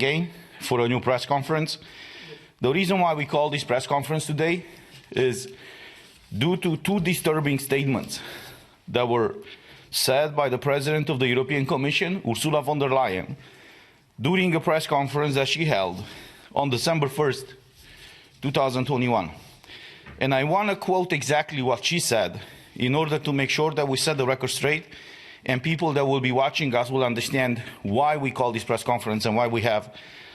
again for a new press conference. The reason why we call this press conference today is due to two disturbing statements that were said by the President of the European Commission, Ursula von der Leyen, during a press conference that she held on December 1st, 2021. And I want to quote exactly what she said in order to make sure that we set the record straight and people that will be watching us will understand why we call this press conference and why we have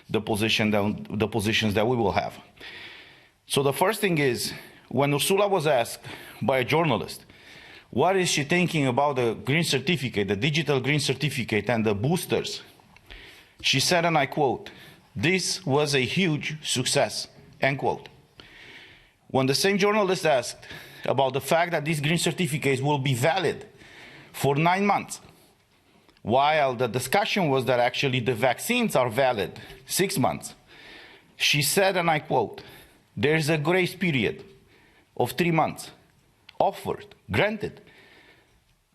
the positions that we will have. So the first thing is, when Ursula was asked by a journalist, what is she thinking about the green certificate, the digital green certificate and the boosters? She said, and I quote, "This was a huge success," end quote. When the same journalist asked about the fact that these green certificates will be valid for 9 months, while the discussion was that actually the vaccines are valid 6 months, she said, and I quote, "There's a grace period of 3 months offered, granted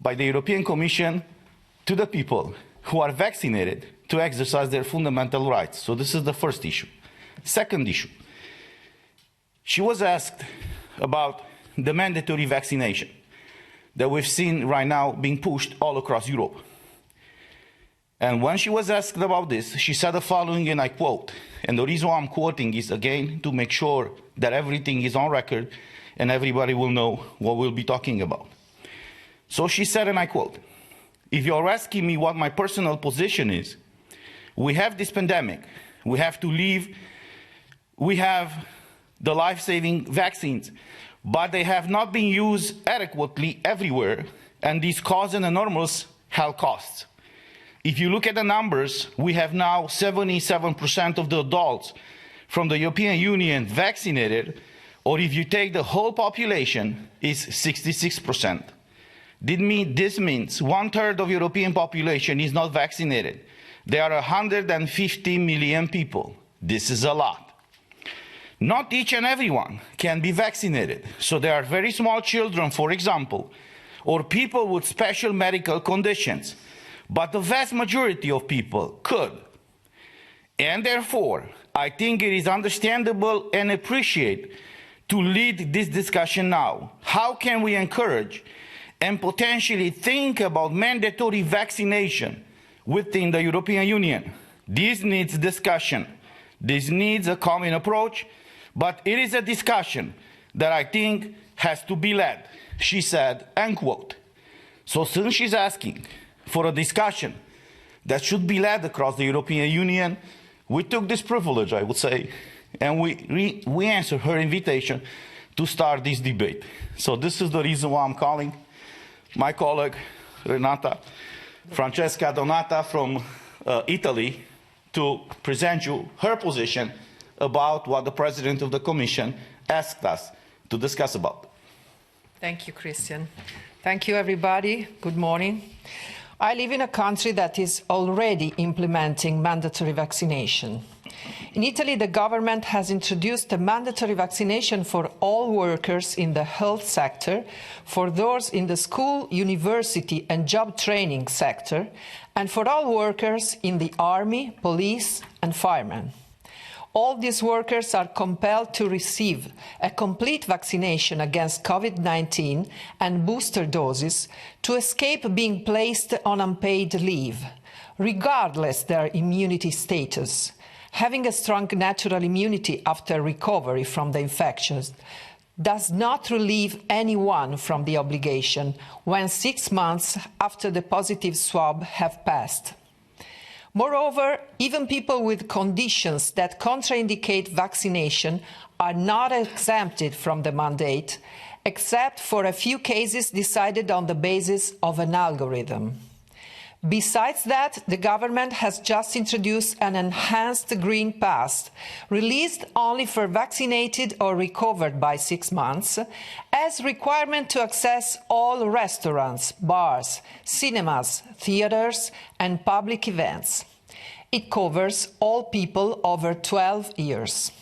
by the European Commission to the people who are vaccinated to exercise their fundamental rights." So this is the first issue. Second issue, she was asked about the mandatory vaccination that we've seen right now being pushed all across Europe. And when she was asked about this, she said the following, and I quote, and the reason why I'm quoting is, again, to make sure that everything is on record and everybody will know what we'll be talking about. So she said, and I quote, "If you're asking me what my personal position is, we have this pandemic, we have to leave, we have the life-saving vaccines, but they have not been used adequately everywhere, and these cause an enormous health costs. If you look at the numbers, we have now 77% of the adults from the European Union vaccinated, or if you take the whole population, is 66%. This means 1/3 of European population is not vaccinated. There are 150 million people. This is a lot. Not each and everyone can be vaccinated. So there are very small children, for example, or people with special medical conditions. But the vast majority of people could. And therefore, I think it is understandable and appreciated to lead this discussion now. How can we encourage and potentially think about mandatory vaccination within the European Union? This needs discussion. This needs a common approach, but it is a discussion that I think has to be led, she said, end quote. So since she's asking for a discussion that should be led across the European Union, we took this privilege, I would say, and we answered her invitation to start this debate. So this is the reason why I'm calling my colleague Francesca Donata from Italy to present you her position about what the President of the Commission asked us to discuss about. Thank you, Christian. Thank you, everybody. Good morning. I live in a country that is already implementing mandatory vaccination. In Italy, the government has introduced a mandatory vaccination for all workers in the health sector, for those in the school, university and job training sector, and for all workers in the army, police and firemen. All these workers are compelled to receive a complete vaccination against COVID-19 and booster doses to escape being placed on unpaid leave, regardless their immunity status. Having a strong natural immunity after recovery from the infection does not relieve anyone from the obligation when 6 months after the positive swab have passed. Moreover, even people with conditions that contraindicate vaccination are not exempted from the mandate, except for a few cases decided on the basis of an algorithm. Besides that, the government has just introduced an enhanced Green Pass, released only for vaccinated or recovered by 6 months, as requirement to access all restaurants, bars, cinemas, theatres and public events. It covers all people over 12 years.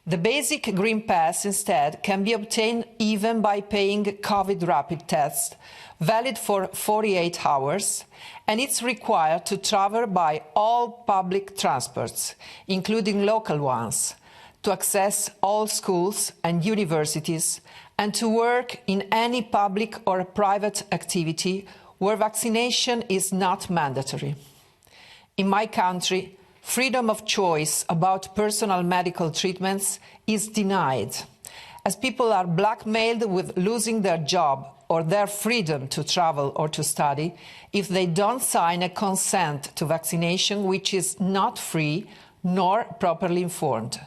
The basic Green Pass, instead, can be obtained even by paying COVID rapid tests, valid for 48 hours, and it's required to travel by all public transports, including local ones, to access all schools and universities, and to work in any public or private activity where vaccination is not mandatory. In my country, freedom of choice about personal medical treatments is denied, as people are blackmailed with losing their job or their freedom to travel or to study if they don't sign a consent to vaccination which is not free nor properly informed.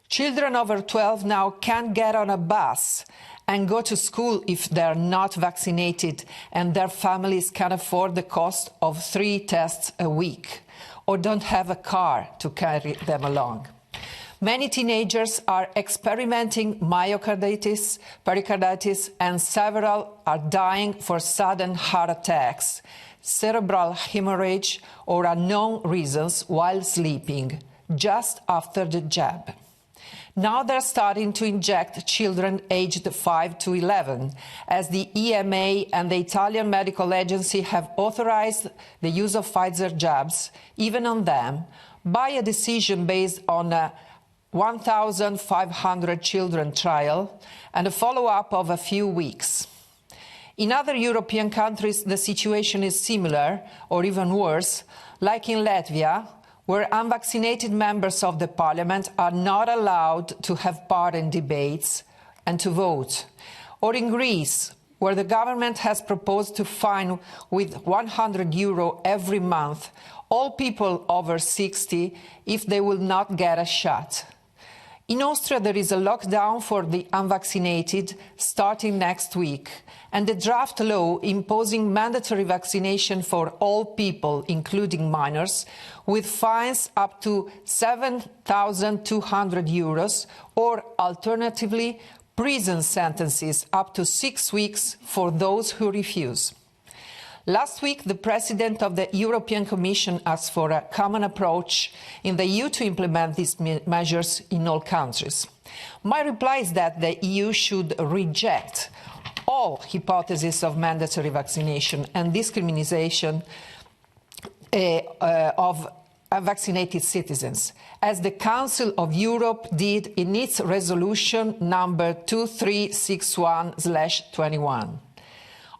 Children over 12 now can't get on a bus and go to school if they're not vaccinated and their families can afford the cost of 3 tests a week, or don't have a car to carry them along. Many teenagers are experimenting myocarditis, pericarditis, and several are dying for sudden heart attacks, cerebral hemorrhage, or unknown reasons while sleeping, just after the jab. Now they're starting to inject children aged 5 to 11, as the EMA and the Italian Medical Agency have authorized the use of Pfizer jabs, even on them, by a decision based on a 1,500 children trial and a follow-up of a few weeks. In other European countries, the situation is similar, or even worse, like in Latvia, where unvaccinated members of the parliament are not allowed to have part in debates and to vote, or in Greece, where the government has proposed to fine with €100 every month all people over 60 if they will not get a shot. In Austria, there is a lockdown for the unvaccinated starting next week, and the draft law imposing mandatory vaccination for all people, including minors, with fines up to €7,200 or, alternatively, prison sentences up to 6 weeks for those who refuse. Last week, the President of the European Commission asked for a common approach in the EU to implement these measures in all countries. My reply is that the EU should reject all hypotheses of mandatory vaccination and discrimination of unvaccinated citizens, as the Council of Europe did in its resolution number 2361/21.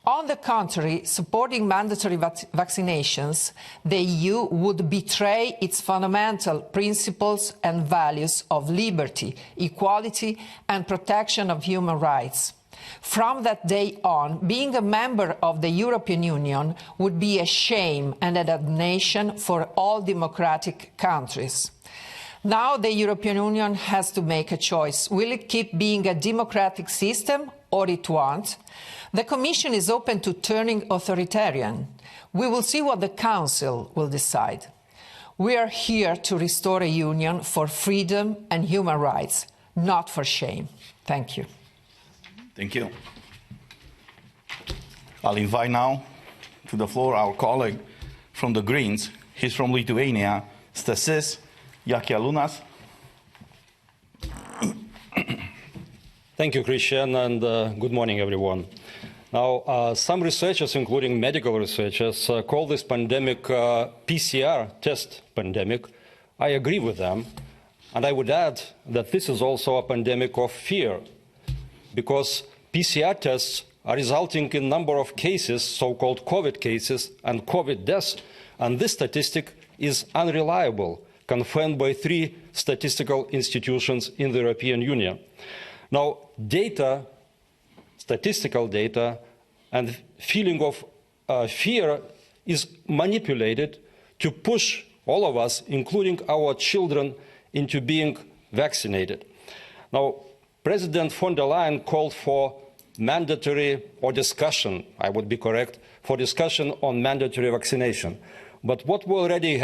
On the contrary, supporting mandatory vaccinations, the EU would betray its fundamental principles and values of liberty, equality and protection of human rights. From that day on, being a member of the European Union would be a shame and a damnation for all democratic countries. Now the European Union has to make a choice. Will it keep being a democratic system or it won't? The Commission is open to turning authoritarian. We will see what the Council will decide. We are here to restore a union for freedom and human rights, not for shame. Thank you. Thank you. I'll invite now to the floor our colleague from the Greens. He's from Lithuania, Stasys Jakialunas. Thank you, Christian, and good morning, everyone. Now, some researchers, including medical researchers, call this pandemic PCR test pandemic. I agree with them, and I would add that this is also a pandemic of fear, because PCR tests are resulting in a number of cases, so-called COVID cases and COVID deaths, and this statistic is unreliable, confirmed by 3 statistical institutions in the European Union. Now, data, statistical data, and feeling of fear is manipulated to push all of us, including our children, into being vaccinated. Now, President von der Leyen called for mandatory, or discussion, I would be correct, for discussion on mandatory vaccination. But what we already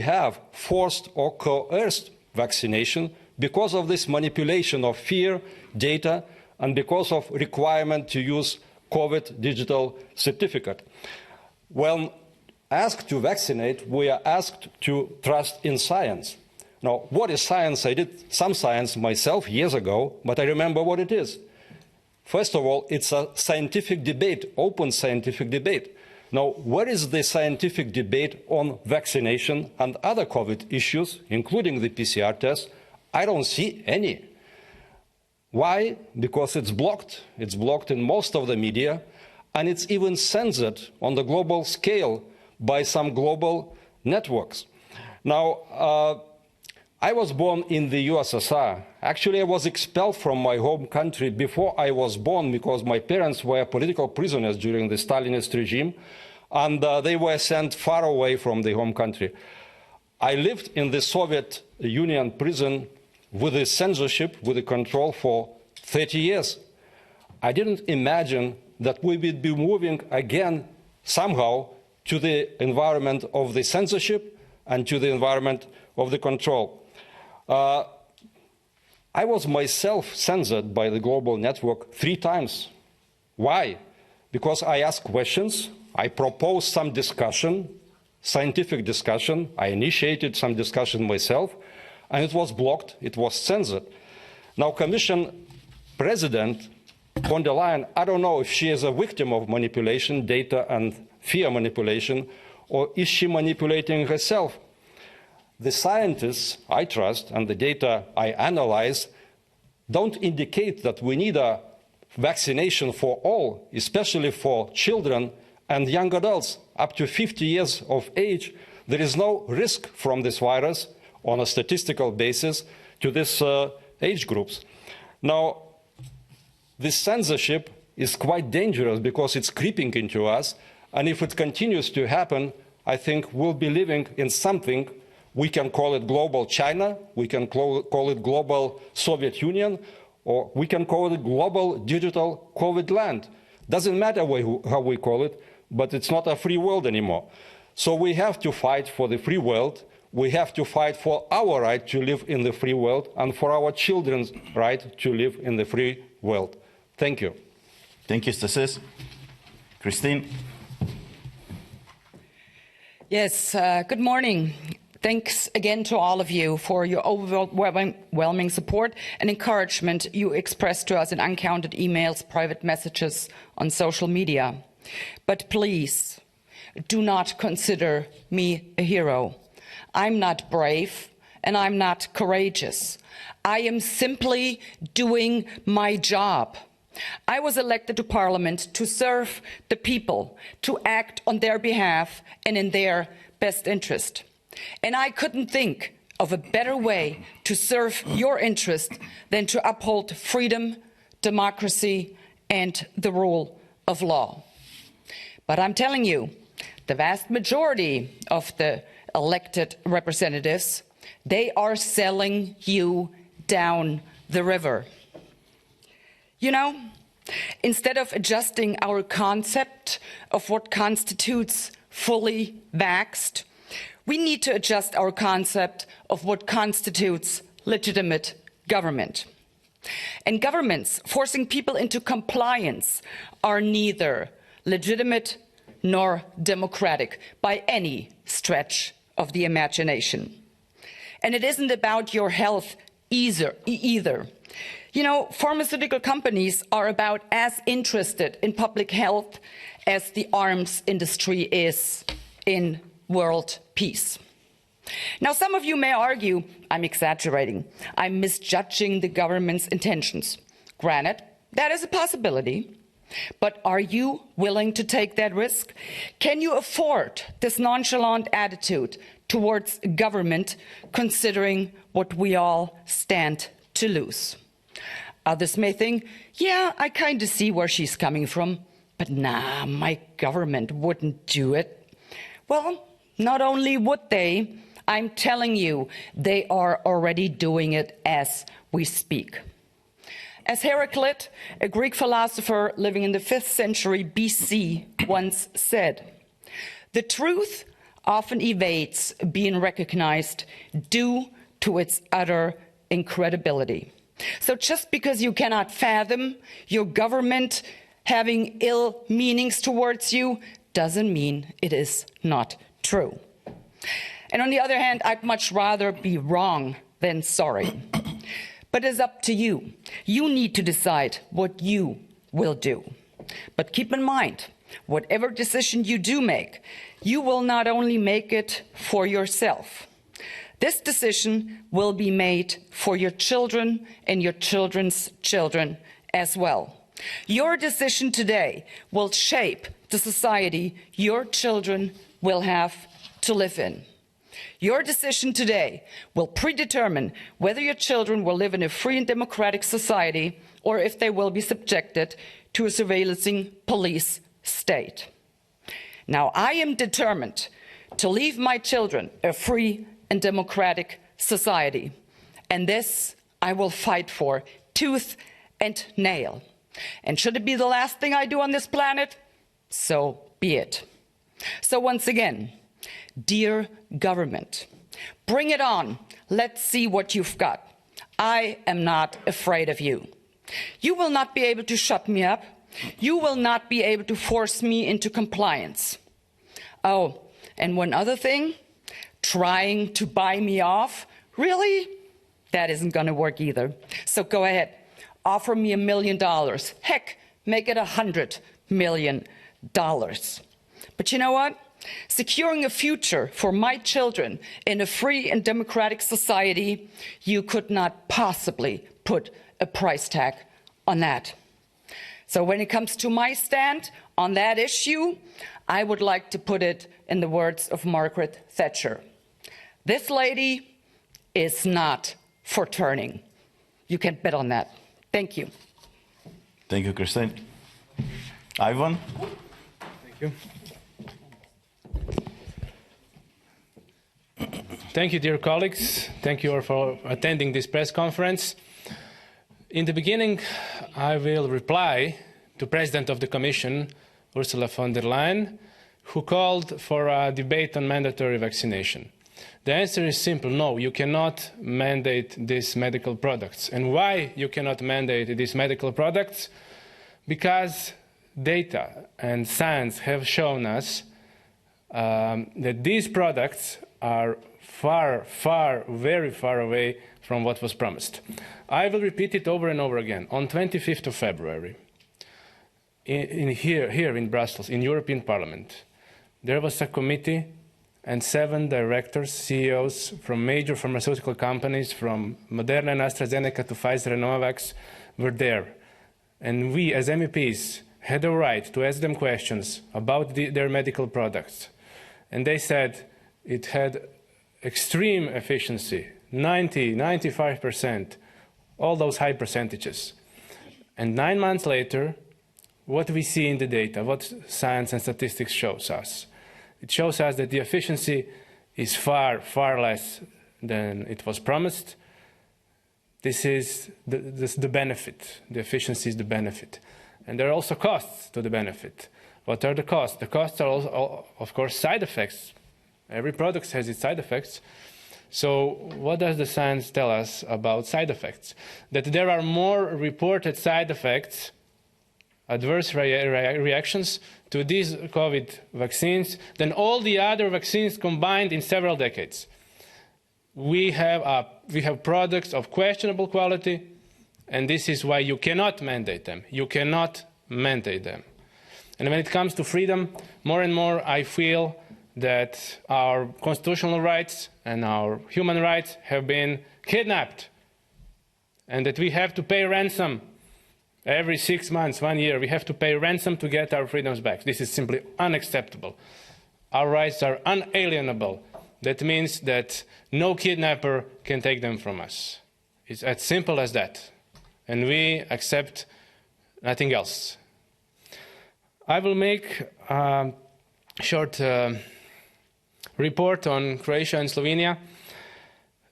have forced or coerced vaccination because of this manipulation of fear, data, and because of requirement to use COVID digital certificate. When asked to vaccinate, we are asked to trust in science. Now, what is science? I did some science myself years ago, but I remember what it is. First of all, it's a scientific debate, open scientific debate. Now, where is the scientific debate on vaccination and other COVID issues, including the PCR test? I don't see any. Why? Because it's blocked. It's blocked in most of the media, and it's even censored on the global scale by some global networks. Now, I was born in the USSR. Actually, I was expelled from my home country before I was born because my parents were political prisoners during the Stalinist regime, and they were sent far away from the home country. I lived in the Soviet Union prison with the censorship, with the control for 30 years. I didn't imagine that we would be moving again somehow to the environment of the censorship and to the environment of the control. I was myself censored by the global network 3 times. Why? Because I asked questions, I proposed some discussion, scientific discussion, I initiated some discussion myself, and it was blocked, it was censored. Now, Commission President von der Leyen, I don't know if she is a victim of manipulation, data and fear manipulation, or is she manipulating herself? The scientists I trust and the data I analyze don't indicate that we need a vaccination for all, especially for children and young adults up to 50 years of age. There is no risk from this virus on a statistical basis to these age groups. Now, this censorship is quite dangerous because it's creeping into us, and if it continues to happen, I think we'll be living in something. We can call it global China, we can call it global Soviet Union, or we can call it global digital COVID land. Doesn't matter how we call it, but it's not a free world anymore. So we have to fight for the free world. We have to fight for our right to live in the free world and for our children's right to live in the free world. Thank you. Thank you, Stasys. Christine? Yes, good morning. Thanks again to all of you for your overwhelming support and encouragement you expressed to us in uncounted emails, private messages on social media. But please, do not consider me a hero. I'm not brave and I'm not courageous. I am simply doing my job. I was elected to Parliament to serve the people, to act on their behalf and in their best interest. And I couldn't think of a better way to serve your interest than to uphold freedom, democracy, and the rule of law. But I'm telling you, the vast majority of the elected representatives, they are selling you down the river. You know, instead of adjusting our concept of what constitutes fully vaxxed, we need to adjust our concept of what constitutes legitimate government. And governments forcing people into compliance are neither legitimate nor democratic by any stretch of the imagination. And it isn't about your health either. You know, pharmaceutical companies are about as interested in public health as the arms industry is in world peace. Now, some of you may argue I'm exaggerating. I'm misjudging the government's intentions. Granted, that is a possibility. But are you willing to take that risk? Can you afford this nonchalant attitude towards government, considering what we all stand to lose? Others may think, yeah, I kind of see where she's coming from, but nah, my government wouldn't do it. Well, not only would they, I'm telling you, they are already doing it as we speak. As Heraclit, a Greek philosopher living in the 5th century BC, once said, the truth often evades being recognized due to its utter incredibility. So just because you cannot fathom your government having ill meanings towards you doesn't mean it is not true. And on the other hand, I'd much rather be wrong than sorry. But it's up to you. You need to decide what you will do. But keep in mind, whatever decision you do make, you will not only make it for yourself. This decision will be made for your children and your children's children as well. Your decision today will shape the society your children will have to live in. Your decision today will predetermine whether your children will live in a free and democratic society or if they will be subjected to a surveillancing police state. Now, I am determined to leave my children a free and democratic society, and this I will fight for tooth and nail. And should it be the last thing I do on this planet, so be it. So once again, dear government, bring it on. Let's see what you've got. I am not afraid of you. You will not be able to shut me up. You will not be able to force me into compliance. Oh, and one other thing, trying to buy me off, really? That isn't going to work either. So go ahead, offer me $1 million. Heck, make it $100 million. But you know what? Securing a future for my children in a free and democratic society, you could not possibly put a price tag on that. So when it comes to my stand on that issue, I would like to put it in the words of Margaret Thatcher. This lady is not for turning. You can bet on that. Thank you. Thank you, Christine. Ivan? Thank you. Thank you, dear colleagues. Thank you all for attending this press conference. In the beginning, I will reply to President of the Commission, Ursula von der Leyen, who called for a debate on mandatory vaccination. The answer is simple: no, you cannot mandate these medical products. And why you cannot mandate these medical products? Because data and science have shown us that these products are very far away from what was promised. I will repeat it over and over again. On 25th of February, here in Brussels, in European Parliament, there was a committee and 7 directors, CEOs from major pharmaceutical companies, from Moderna and AstraZeneca to Pfizer and Novavax, were there. And we, as MEPs, had the right to ask them questions about their medical products. And they said it had extreme efficiency, 90, 95%, all those high percentages. And 9 months later, what we see in the data, what science and statistics shows us, it shows us that the efficiency is far less than it was promised. This is the benefit. The efficiency is the benefit. And there are also costs to the benefit. What are the costs? The costs are also, of course, side effects. Every product has its side effects. So what does the science tell us about side effects? That there are more reported side effects, adverse reactions to these COVID vaccines than all the other vaccines combined in several decades. We have products of questionable quality, and this is why you cannot mandate them. You cannot mandate them. And when it comes to freedom, more and more I feel that our constitutional rights and our human rights have been kidnapped, and that we have to pay ransom every 6 months, 1 year. We have to pay ransom to get our freedoms back. This is simply unacceptable. Our rights are unalienable. That means that no kidnapper can take them from us. It's as simple as that. And we accept nothing else. I will make a short report on Croatia and Slovenia.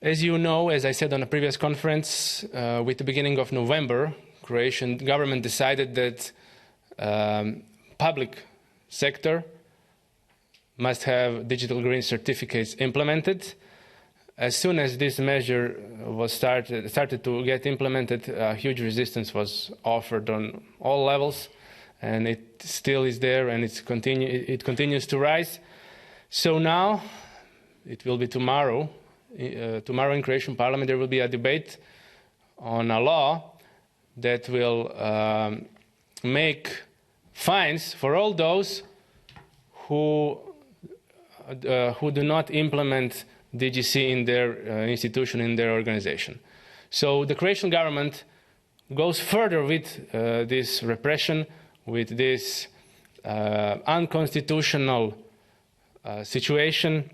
As you know, as I said on a previous conference, with the beginning of November, Croatian government decided that public sector must have digital green certificates implemented. As soon as this measure was started to get implemented, huge resistance was offered on all levels, and it still is there, and it continues to rise. So now, it will be tomorrow. Tomorrow in Croatian Parliament there will be a debate on a law that will make fines for all those who do not implement DGC in their institution, in their organization. So the Croatian government goes further with this repression, with this unconstitutional situation.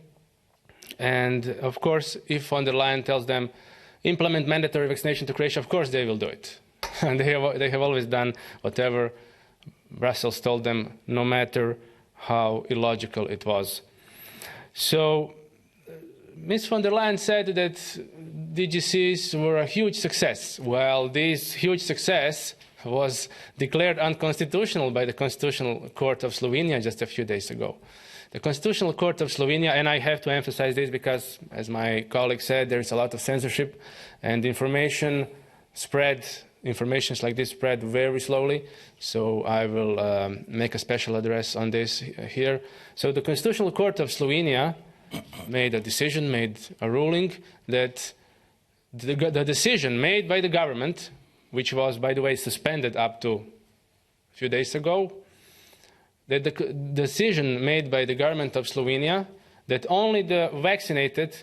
And of course, if von der Leyen tells them, implement mandatory vaccination to Croatia, of course they will do it. And they have always done whatever Brussels told them, no matter how illogical it was. So Ms. von der Leyen said that DGCs were a huge success. Well, this huge success was declared unconstitutional by the Constitutional Court of Slovenia just a few days ago. The Constitutional Court of Slovenia, and I have to emphasize this because, as my colleague said, there is a lot of censorship and information like this spread very slowly, so I will make a special address on this here. So the Constitutional Court of Slovenia made a decision, made a ruling that the decision made by the government, which was, by the way, suspended up to a few days ago, that the decision made by the government of Slovenia that only the vaccinated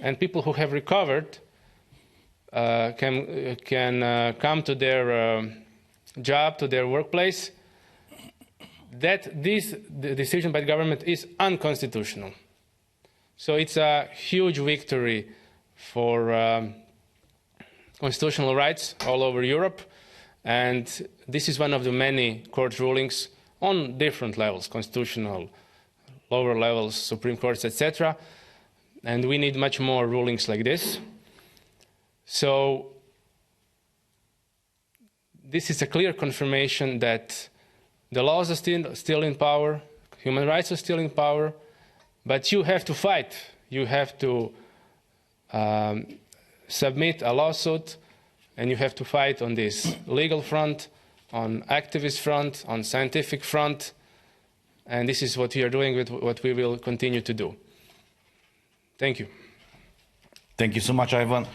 and people who have recovered can come to their job, to their workplace, that the decision by the government is unconstitutional. So it's a huge victory for constitutional rights all over Europe, and this is one of the many court rulings on different levels, constitutional, lower levels, Supreme Courts, etc. And we need much more rulings like this. So this is a clear confirmation that the laws are still in power, human rights are still in power, but you have to fight. You have to submit a lawsuit, and you have to fight on this legal front, on activist front, on scientific front, and this is what we are doing, with what we will continue to do. Thank you. Thank you so much, Ivan.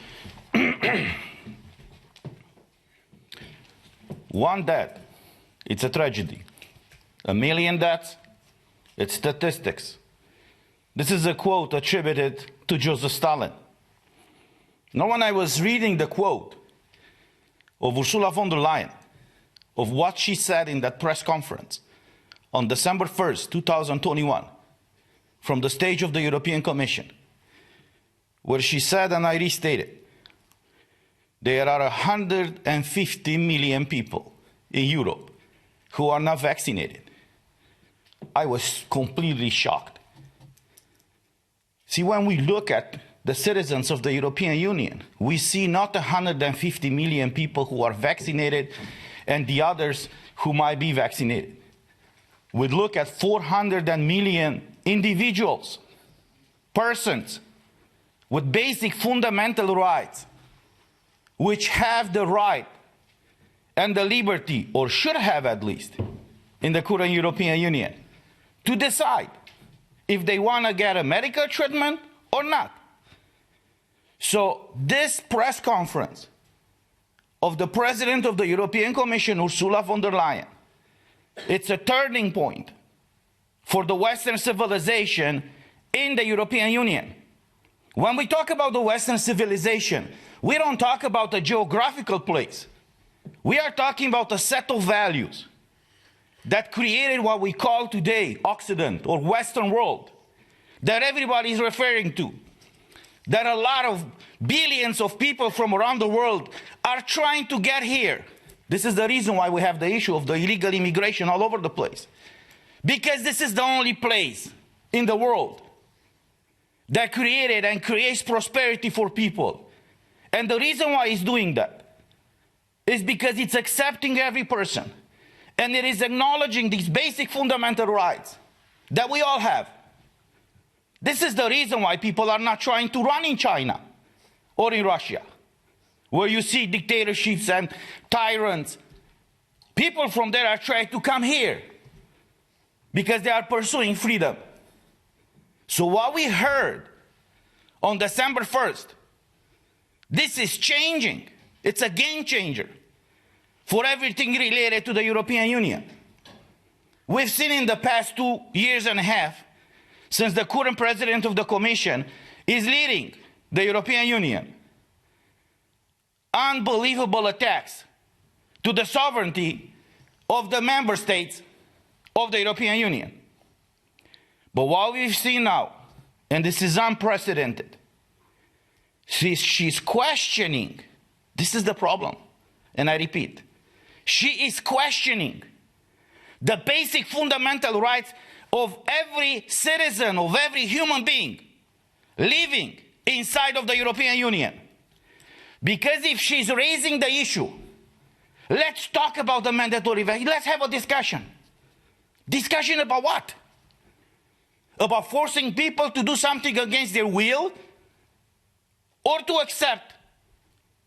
One death, it's a tragedy. 1 million deaths, it's statistics. This is a quote attributed to Joseph Stalin. Now, when I was reading the quote of Ursula von der Leyen, of what she said in that press conference on December 1st, 2021, from the stage of the European Commission, where she said, and I restate it, there are 150 million people in Europe who are not vaccinated. I was completely shocked. See, when we look at the citizens of the European Union, we see not 150 million people who are vaccinated and the others who might be vaccinated. We look at 400 million individuals, persons with basic fundamental rights, which have the right and the liberty, or should have at least, in the current European Union, to decide if they want to get a medical treatment or not. So this press conference of the President of the European Commission, Ursula von der Leyen, it's a turning point for the Western civilization in the European Union. When we talk about the Western civilization, we don't talk about a geographical place. We are talking about a set of values that created what we call today Occident or Western world, that everybody is referring to, that a lot of billions of people from around the world are trying to get here. This is the reason why we have the issue of the illegal immigration all over the place. Because this is the only place in the world that created and creates prosperity for people. And the reason why it's doing that is because it's accepting every person. And it is acknowledging these basic fundamental rights that we all have. This is the reason why people are not trying to run in China or in Russia, where you see dictatorships and tyrants. People from there are trying to come here because they are pursuing freedom. So what we heard on December 1st. This is changing. It's a game changer for everything related to the European Union. We've seen in the past 2 years and a half, since the current president of the Commission is leading the European Union, unbelievable attacks to the sovereignty of the member states of the European Union. But what we've seen now, and this is unprecedented, she's questioning, this is the problem, and I repeat, she is questioning the basic fundamental rights of every citizen, of every human being living inside of the European Union. Because if she's raising the issue, let's talk about the mandatory vaccine, let's have a discussion. Discussion about what? About forcing people to do something against their will, or to accept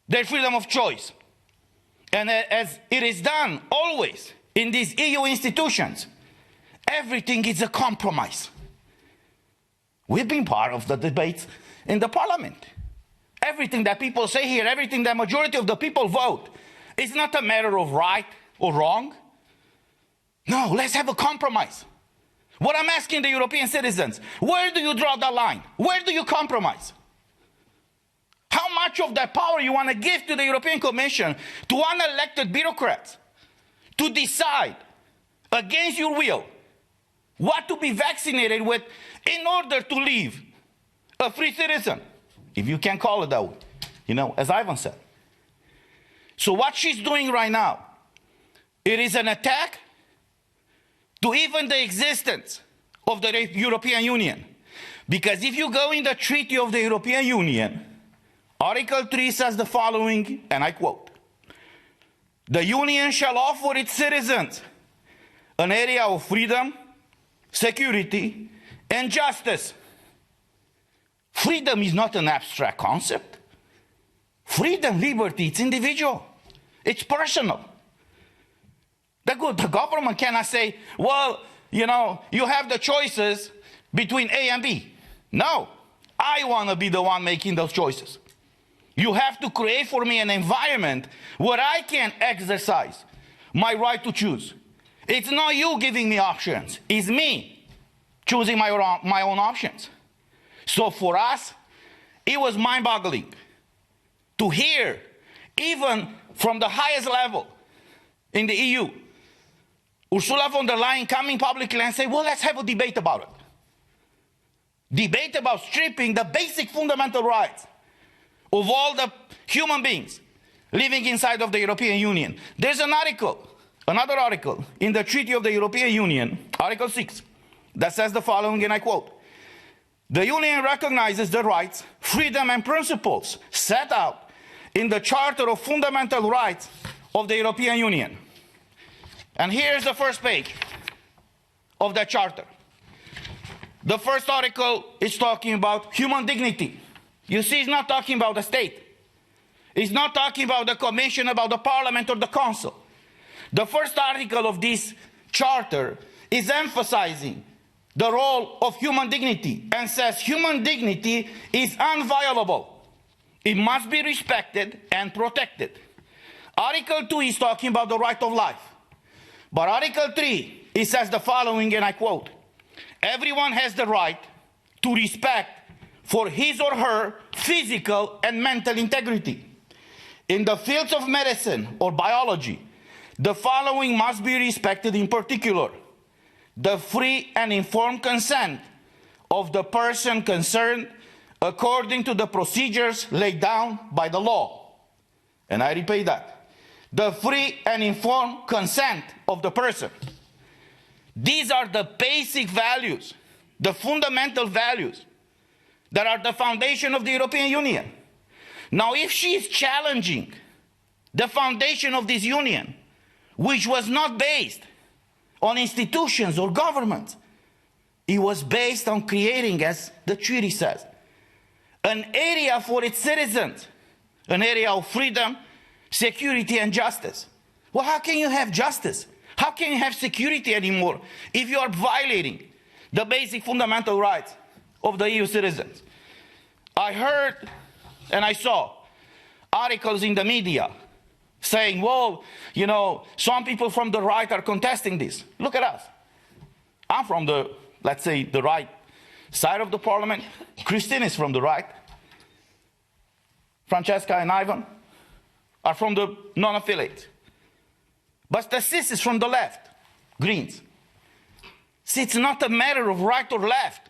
their freedom of choice. And as it is done always in these EU institutions, everything is a compromise. We've been part of the debates in the parliament. Everything that people say here, everything that majority of the people vote, is not a matter of right or wrong. No, let's have a compromise. What I'm asking the European citizens, where do you draw the line? Where do you compromise? How much of that power you want to give to the European Commission, to unelected bureaucrats, to decide against your will what to be vaccinated with in order to live a free citizen, if you can call it that way, you know, as Ivan said. So what she's doing right now, it is an attack to even the existence of the European Union. Because if you go in the Treaty of the European Union, Article 3 says the following, and I quote, "The Union shall offer its citizens an area of freedom, security, and justice." Freedom is not an abstract concept. Freedom, liberty, it's individual. It's personal. The government cannot say, well, you know, you have the choices between A and B. No, I want to be the one making those choices. You have to create for me an environment where I can exercise my right to choose. It's not you giving me options. It's me choosing my own options. So for us, it was mind-boggling to hear, even from the highest level in the EU, Ursula von der Leyen coming publicly and say, well, let's have a debate about it. Debate about stripping the basic fundamental rights of all the human beings living inside of the European Union. There's an article, another article in the Treaty of the European Union, Article 6, that says the following, and I quote, "The Union recognizes the rights, freedom, and principles set out in the Charter of Fundamental Rights of the European Union." And here's the first page of that charter. The first article is talking about human dignity. You see, it's not talking about the state. It's not talking about the Commission, about the Parliament, or the Council. The first article of this charter is emphasizing the role of human dignity and says human dignity is inviolable. It must be respected and protected. Article 2 is talking about the right of life. But Article 3, it says the following, and I quote, "Everyone has the right to respect for his or her physical and mental integrity. In the fields of medicine or biology, the following must be respected in particular: the free and informed consent of the person concerned according to the procedures laid down by the law." And I repeat that. The free and informed consent of the person. These are the basic values, the fundamental values that are the foundation of the European Union. Now, if she is challenging the foundation of this union, which was not based on institutions or governments, it was based on creating, as the treaty says, an area for its citizens, an area of freedom, security, and justice. Well, how can you have justice? How can you have security anymore if you are violating the basic fundamental rights of the EU citizens? I heard and I saw articles in the media saying, well, you know, some people from the right are contesting this. Look at us. I'm from the, let's say, the right side of the parliament. Christine is from the right. Francesca and Ivan are from the non-affiliate. But Stasis is from the left, Greens. See, it's not a matter of right or left.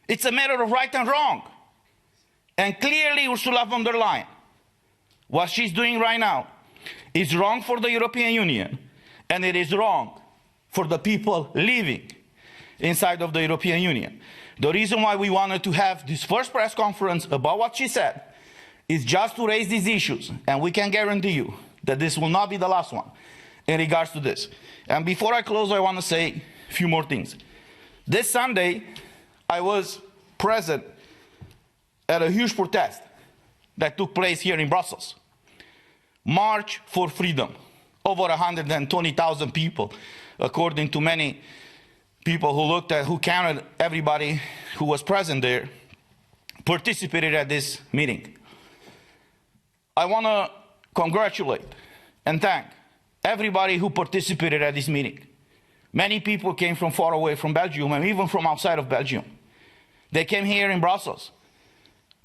It's a matter of right and wrong. And clearly Ursula von der Leyen, what she's doing right now, is wrong for the European Union, and it is wrong for the people living inside of the European Union. The reason why we wanted to have this first press conference about what she said is just to raise these issues, and we can guarantee you that this will not be the last one in regards to this. And before I close, I want to say a few more things. This Sunday, I was present at a huge protest that took place here in Brussels. March for Freedom. Over 120,000 people, according to many people who counted everybody who was present there, participated at this meeting. I want to congratulate and thank everybody who participated at this meeting. Many people came from far away from Belgium and even from outside of Belgium. They came here in Brussels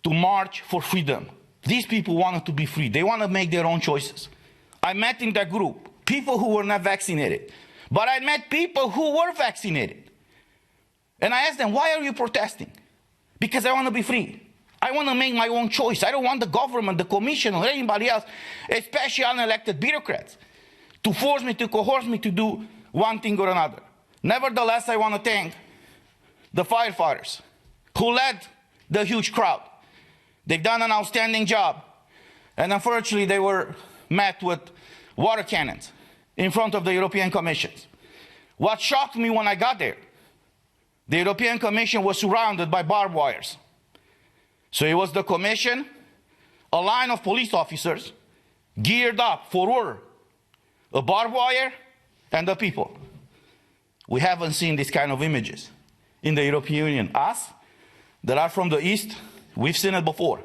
to march for freedom. These people wanted to be free. They want to make their own choices. I met in that group people who were not vaccinated, but I met people who were vaccinated. And I asked them, why are you protesting? Because I want to be free. I want to make my own choice. I don't want the government, the commission, or anybody else, especially unelected bureaucrats, to force me, to coerce me to do one thing or another. Nevertheless, I want to thank the firefighters who led the huge crowd. They've done an outstanding job. And unfortunately, they were met with water cannons in front of the European Commission. What shocked me when I got there, the European Commission was surrounded by barbed wires. So it was the Commission, a line of police officers, geared up for war, a barbed wire, and the people. We haven't seen this kind of images in the European Union. Us, that are from the East, we've seen it before,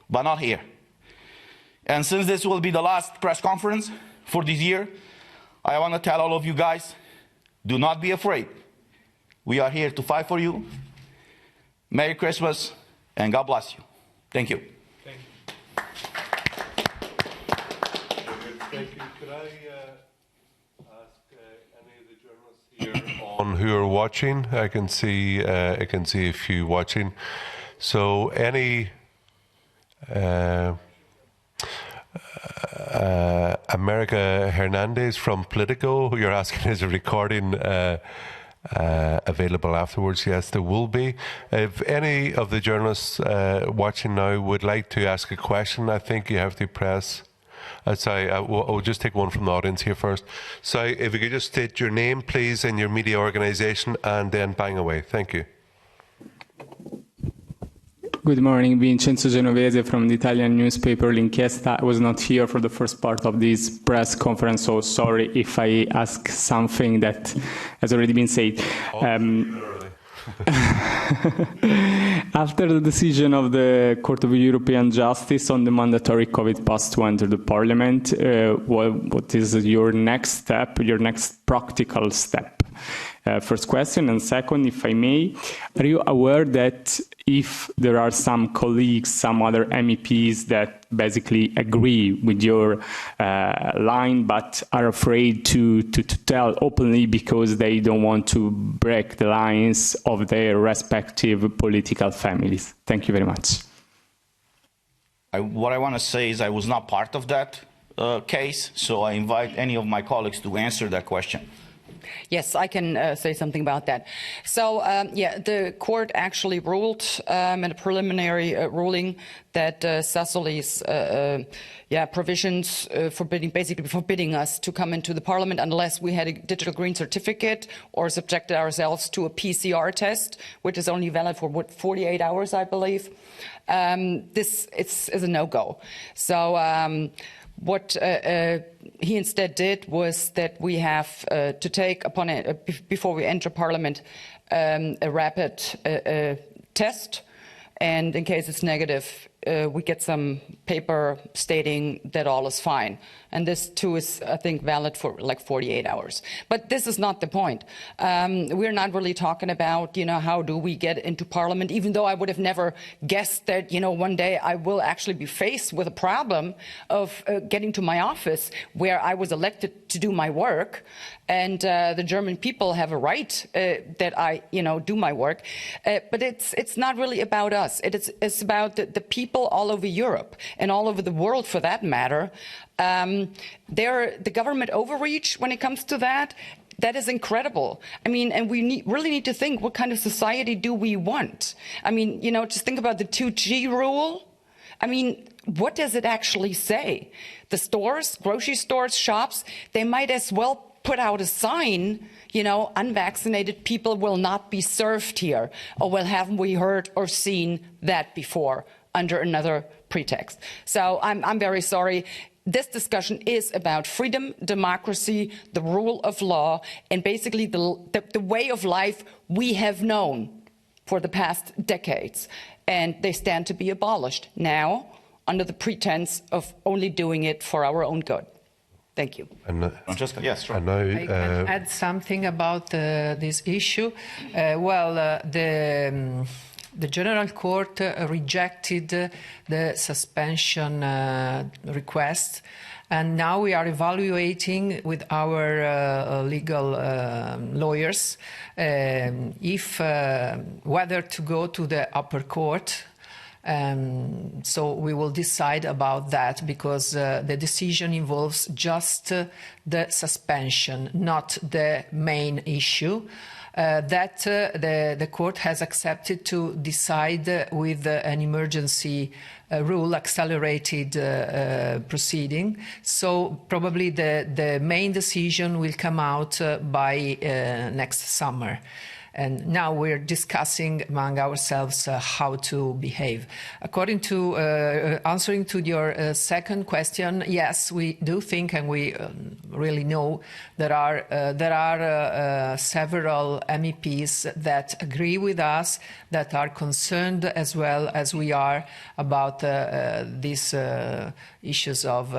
but not here. And since this will be the last press conference for this year, I want to tell all of you guys, do not be afraid. We are here to fight for you. Merry Christmas, and God bless you. Thank you. Thank you. Could I ask any of the journalists here on who are watching? I can see a few watching. So any America Hernandez from Politico, you're asking, is a recording available afterwards? Yes, there will be. If any of the journalists watching now would like to ask a question, I think you have to press. Sorry, we'll just take one from the audience here first. So if you could just state your name, please, and your media organisation, and then bang away. Thank you. Good morning, Vincenzo Genovese from the Italian newspaper L'Inchiesta. I was not here for the first part of this press conference, so sorry if I ask something that has already been said. After the decision of the Court of European Justice on the mandatory COVID pass to enter the Parliament, what is your next step, your next practical step? First question. And second, if I may, are you aware that if there are some colleagues, some other MEPs that basically agree with your line but are afraid to tell openly because they don't want to break the lines of their respective political families? Thank you very much. What I want to say is I was not part of that case, so I invite any of my colleagues to answer that question. Yes, I can say something about that. So, yeah, the court actually ruled in a preliminary ruling that Sassoli's provisions basically forbidding us to come into the parliament unless we had a digital green certificate or subjected ourselves to a PCR test, which is only valid for 48 hours, I believe. This is a no-go. So. What he instead did was that we have to take upon it, before we enter Parliament, a rapid test. and in case it's negative, we get some paper stating that all is fine. And this too is, I think, valid for like 48 hours. But this is not the point. We're not really talking about, how do we get into parliament, even though I would have never guessed that, one day I will actually be faced with a problem of getting to my office where I was elected to do my work. And the German people have a right that I, do my work. But it's not really about us. It's about the people all over Europe and all over the world, for that matter. The government overreach when it comes to that. That is incredible. I mean, and we really need to think, what kind of society do we want? I mean, just think about the 2G rule. I mean, what does it actually say? The stores, grocery stores, shops, they might as well put out a sign, unvaccinated people will not be served here. Or, well, haven't we heard or seen that before under another pretext? So I'm very sorry. This discussion is about freedom, democracy, the rule of law, and basically the way of life we have known for the past decades. And they stand to be abolished now under the pretense of only doing it for our own good. Thank you. Francesca, yes, sure. And now, I can add something about this issue. The General Court rejected the suspension request, and now we are evaluating with our legal lawyers whether to go to the upper court. So we will decide about that, because the decision involves just the suspension, not the main issue. That the court has accepted to decide with an emergency rule, accelerated proceeding. So probably the main decision will come out by next summer. And now we're discussing among ourselves how to behave. According to answering to your second question, yes, we do think, and we really know there are several MEPs that agree with us, that are concerned as well as we are about these issues of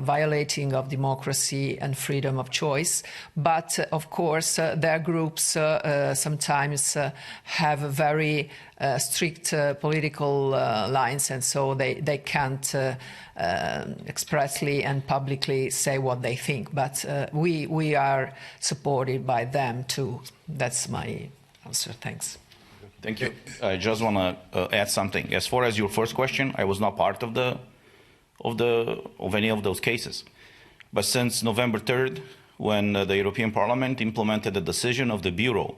violating of democracy and freedom of choice. But of course, their groups sometimes have very strict political lines, and so they can't expressly and publicly say what they think. But we are supported by them too. That's my answer. Thanks. Thank you. I just want to add something. As far as your first question, I was not part of any of those cases. But since November 3rd, when the European Parliament implemented the decision of the Bureau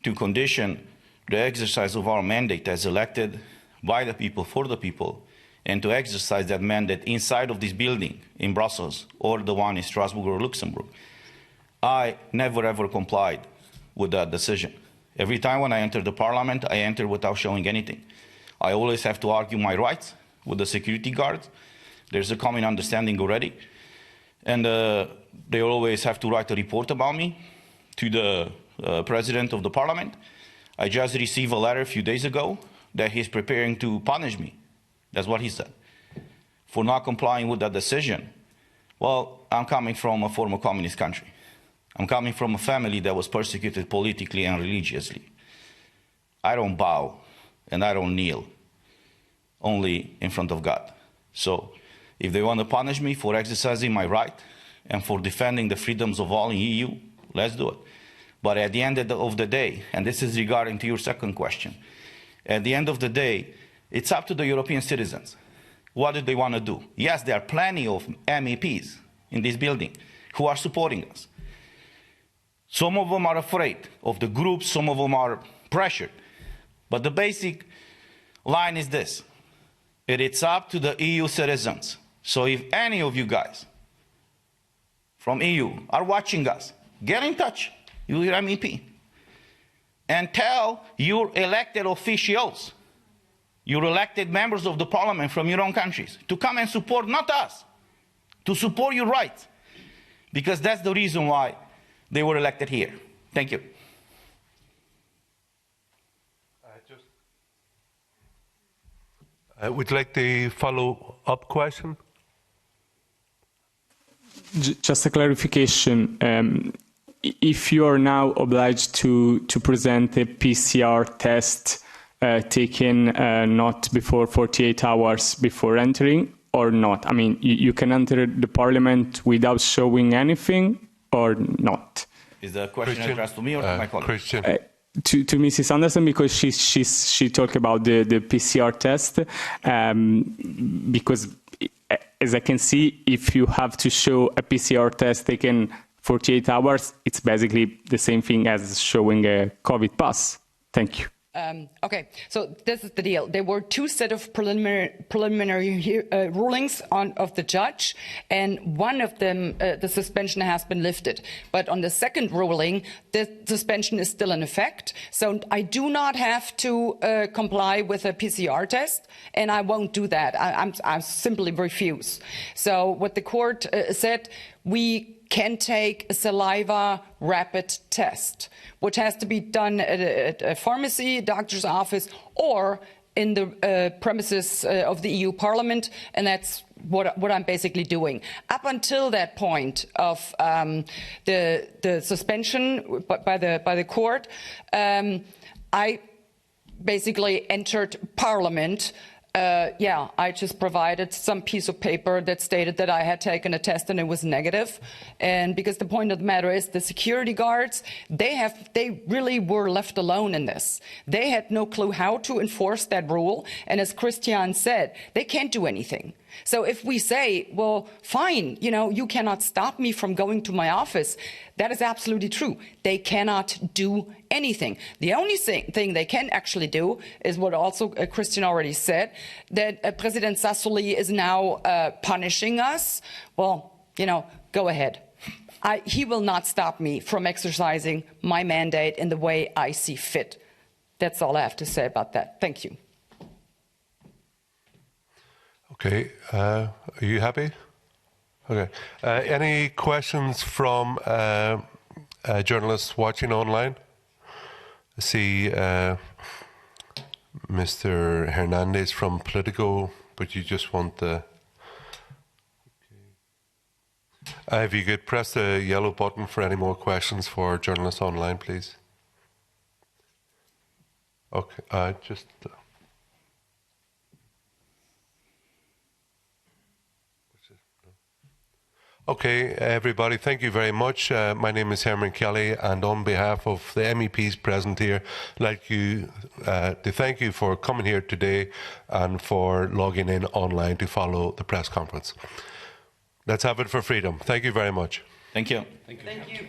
to condition the exercise of our mandate as elected by the people for the people, and to exercise that mandate inside of this building in Brussels or the one in Strasbourg or Luxembourg, I never ever complied with that decision. Every time when I enter the parliament, I enter without showing anything. I always have to argue my rights with the security guards. There's a common understanding already. And they always have to write a report about me to the president of the parliament. I just received a letter a few days ago that he's preparing to punish me. That's what he said, for not complying with that decision. Well, I'm coming from a former communist country. I'm coming from a family that was persecuted politically and religiously. I don't bow and I don't kneel, only in front of God. So if they want to punish me for exercising my right and for defending the freedoms of all in EU, let's do it. But at the end of the day, and this is regarding to your second question, at the end of the day, it's up to the European citizens. What do they want to do? Yes, there are plenty of MEPs in this building who are supporting us. Some of them are afraid of the groups, some of them are pressured. But the basic line is this: it's up to the EU citizens. So if any of you guys from EU are watching us, get in touch, your MEP, and tell your elected officials, your elected members of the parliament from your own countries, to come and support, not us, to support your rights, because that's the reason why they were elected here. Thank you. Would you like the follow-up question? Just a clarification. If you are now obliged to present a PCR test taken not before 48 hours before entering or not? I mean, you can enter the parliament without showing anything or not? Is the question addressed to me or to my colleague? Christian. To Mrs. Anderson, because she talked about the PCR test, because as I can see, if you have to show a PCR test taken 48 hours, it's basically the same thing as showing a COVID pass. Thank you. Okay, so this is the deal. There were two set of preliminary rulings of the judge, and one of them, the suspension has been lifted. But on the second ruling, the suspension is still in effect. So I do not have to comply with a PCR test, and I won't do that. I simply refuse. So what the court said, we can take a saliva rapid test, which has to be done at a pharmacy, doctor's office, or in the premises of the EU Parliament, and that's what I'm basically doing. Up until that point of the suspension by the court, I basically entered Parliament. I just provided some piece of paper that stated that I had taken a test and it was negative. And because the point of the matter is the security guards, they really were left alone in this. They had no clue how to enforce that rule. And as Christian said, they can't do anything. So if we say, well, fine, you cannot stop me from going to my office, that is absolutely true. They cannot do anything. The only thing they can actually do is what also Christian already said, that President Sassoli is now punishing us. Well, go ahead. He will not stop me from exercising my mandate in the way I see fit. That's all I have to say about that. Thank you. Okay, are you happy? Okay. Any questions from journalists watching online? I see Mr. Hernandez from Politico, but you just want the... Okay. If you could press the yellow button for any more questions for journalists online, please. Okay, just... Okay, everybody, thank you very much. My name is Herman Kelly, and on behalf of the MEPs present here, I'd like to thank you for coming here today and for logging in online to follow the press conference. Let's have it for freedom. Thank you very much. Thank you. Thank you.